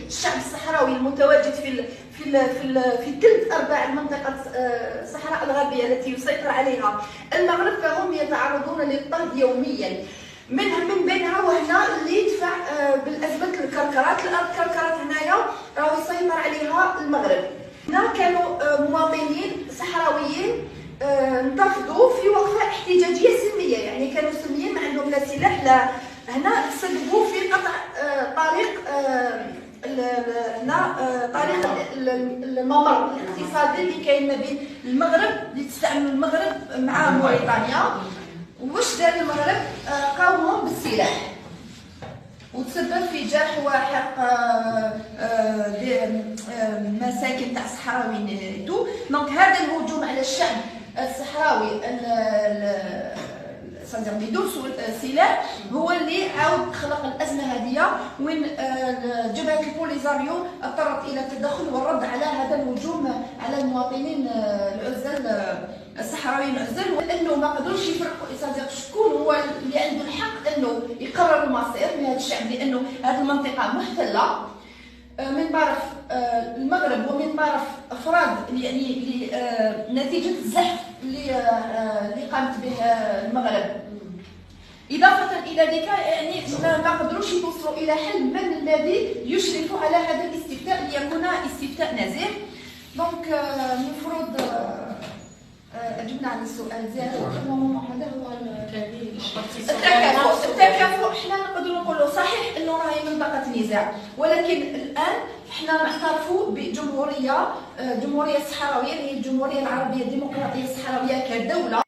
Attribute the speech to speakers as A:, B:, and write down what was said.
A: الشعب الصحراوي المتواجد في ثلث ارباع المنطقه الصحراء الغربيه التي يسيطر عليها المغرب، فهم يتعرضون للطرد يوميا. من بينها وهنا اللي يدفع بالازمه الكركرات. الكركرات هنايا راهو يسيطر عليها المغرب. هنا كانوا مواطنين صحراويين انتفضوا في وقفه احتجاجيه سلميه، يعني كانوا سلميين ما عندهم لا سلاح لا. هنا تسببوا في قطع طريق هنا طريق الممر الاقتصادي اللي كاين ما بين المغرب اللي تستعمل المغرب مع موريتانيا. واش دار المغرب؟ قاوموا بالسلاح وتسبب في جرح وحرق مساكن تاع الصحراويين. دونك هذا الهجوم على الشعب الصحراوي بدون سلاح هو اللي عاود خلق الازمه هذه، وين جبهه البوليزاريو اضطرت الى التدخل والرد على هذا الهجوم على المواطنين العزل الصحراويين العزل، وانه ما قدروش يفرقوا شكون هو اللي عنده الحق انه يقرر المصير لهذا الشعب، لانه هذه المنطقه محتله من طرف المغرب ومن طرف افراد يعني نتيجه الزحف اللي قامت به المغرب. اضافه الى ذلك يعني ما قدروش يوصلوا الى حل من الذي يشرف على هذا الاستفتاء ليكون استفتاء نزيه. دونك المفروض اجبنا على السؤال زين. هذا هو التكافؤ. حنا نقدروا نقولوا صحيح انه راهي منطقه نزاع، ولكن الان حنا نعترفوا بجمهوريه الصحراويه اللي هي الجمهوريه العربيه الديمقراطيه الصحراويه كدوله.